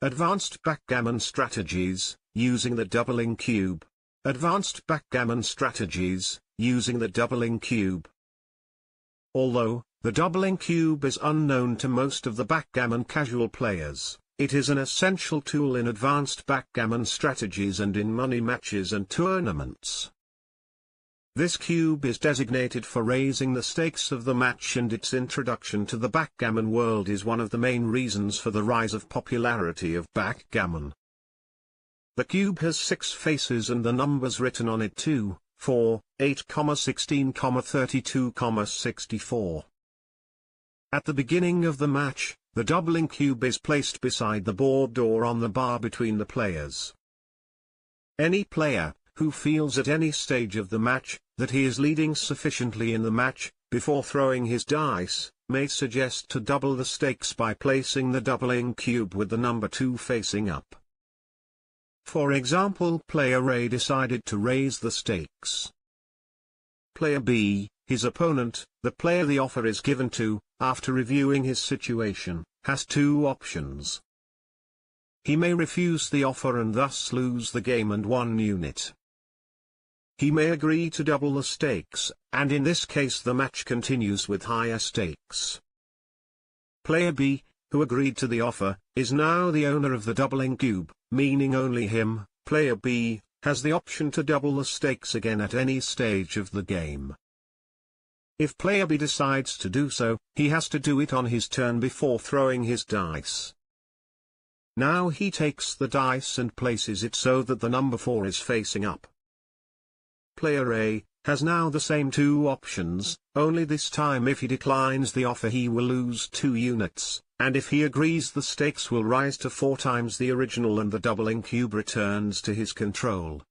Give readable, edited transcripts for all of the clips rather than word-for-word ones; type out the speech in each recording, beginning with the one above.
Advanced backgammon strategies, using the doubling cube. Advanced backgammon strategies, using the doubling cube. Although the doubling cube is unknown to most of the backgammon casual players, it is an essential tool in advanced backgammon strategies and in money matches and tournaments. This cube is designated for raising the stakes of the match, and its introduction to the backgammon world is one of the main reasons for the rise of popularity of backgammon. The cube has 6 faces and the numbers written on it 2, 4, 8, 16, 32, 64. At the beginning of the match, the doubling cube is placed beside the board or on the bar between the players. Any player who feels at any stage of the match that he is leading sufficiently in the match, before throwing his dice, may suggest to double the stakes by placing the doubling cube with the number 2 facing up. For example, player A decided to raise the stakes. Player B, his opponent, the player the offer is given to, after reviewing his situation, has 2 options. He may refuse the offer and thus lose the game and 1 unit. He may agree to double the stakes, and in this case the match continues with higher stakes. Player B, who agreed to the offer, is now the owner of the doubling cube, meaning only him, player B, has the option to double the stakes again at any stage of the game. If player B decides to do so, he has to do it on his turn before throwing his dice. Now he takes the dice and places it so that the number 4 is facing up. Player A has now the same 2 options, only this time if he declines the offer he will lose 2 units, and if he agrees the stakes will rise to 4 times the original and the doubling cube returns to his control.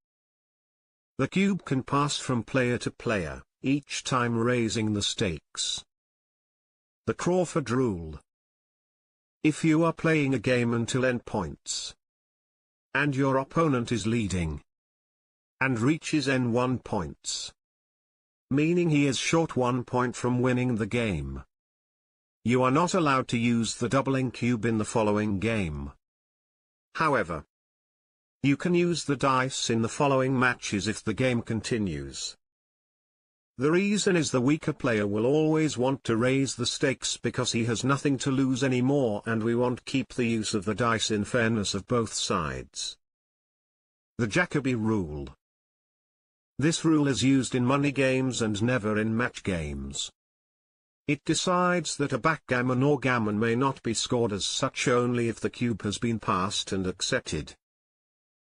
The cube can pass from player to player, each time raising the stakes. The Crawford rule. If you are playing a game until end points, and your opponent is leading, and reaches N1 points, meaning he is short 1 point from winning the game, you are not allowed to use the doubling cube in the following game. However, you can use the dice in the following matches if the game continues. The reason is the weaker player will always want to raise the stakes because he has nothing to lose anymore, and we want to keep the use of the dice in fairness of both sides. The Jacoby rule. This rule is used in money games and never in match games. It decides that a backgammon or gammon may not be scored as such only if the cube has been passed and accepted.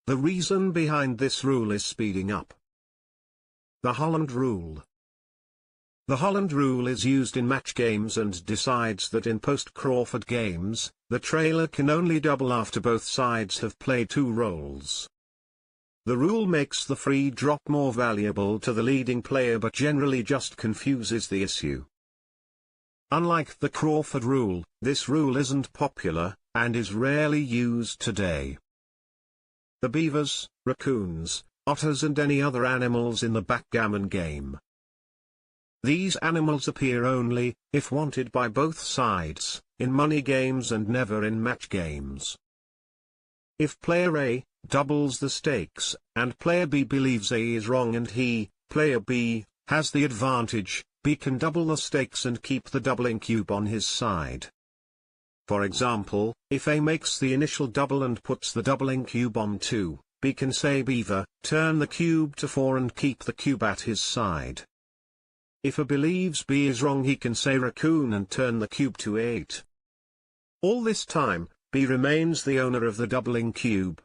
The reason behind this rule is speeding up. The Holland rule. The Holland rule is used in match games and decides that in post-Crawford games, the trailer can only double after both sides have played 2 rolls. The rule makes the free drop more valuable to the leading player but generally just confuses the issue. Unlike the Crawford rule, this rule isn't popular, and is rarely used today. The beavers, raccoons, otters and any other animals in the backgammon game. These animals appear only, if wanted by both sides, in money games and never in match games. If player A doubles the stakes, and player B believes A is wrong and he, player B, has the advantage, B can double the stakes and keep the doubling cube on his side. For example, if A makes the initial double and puts the doubling cube on 2, B can say Beaver, turn the cube to 4 and keep the cube at his side. If A believes B is wrong he can say Raccoon and turn the cube to 8. All this time, B remains the owner of the doubling cube.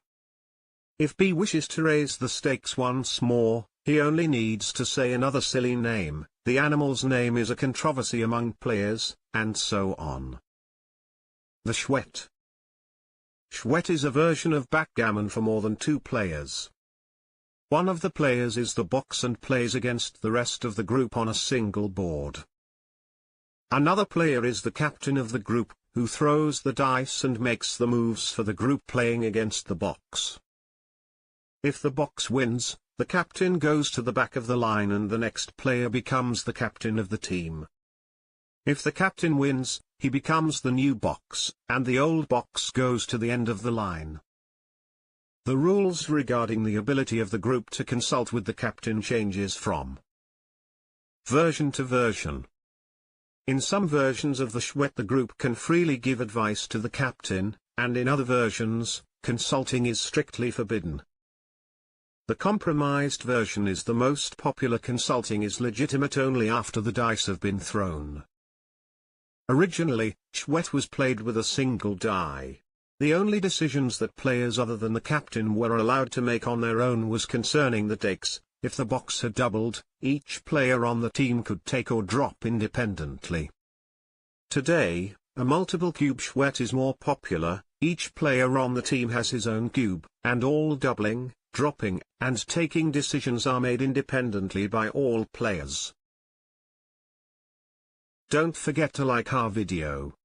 If B wishes to raise the stakes once more, he only needs to say another silly name, the animal's name is a controversy among players, and so on. The Chouette. Chouette is a version of backgammon for more than 2 players. One of the players is the box and plays against the rest of the group on a single board. Another player is the captain of the group, who throws the dice and makes the moves for the group playing against the box. If the box wins, the captain goes to the back of the line and the next player becomes the captain of the team. If the captain wins, he becomes the new box, and the old box goes to the end of the line. The rules regarding the ability of the group to consult with the captain changes from version to version. In some versions of the Chouette the group can freely give advice to the captain, and in other versions, consulting is strictly forbidden. The compromised version is the most popular. Consulting is legitimate only after the dice have been thrown. Originally, Chouette was played with a single die. The only decisions that players other than the captain were allowed to make on their own was concerning the stakes. If the box had doubled, each player on the team could take or drop independently. Today, a multiple cube Chouette is more popular. Each player on the team has his own cube, and all doubling, dropping, and taking decisions are made independently by all players. Don't forget to like our video.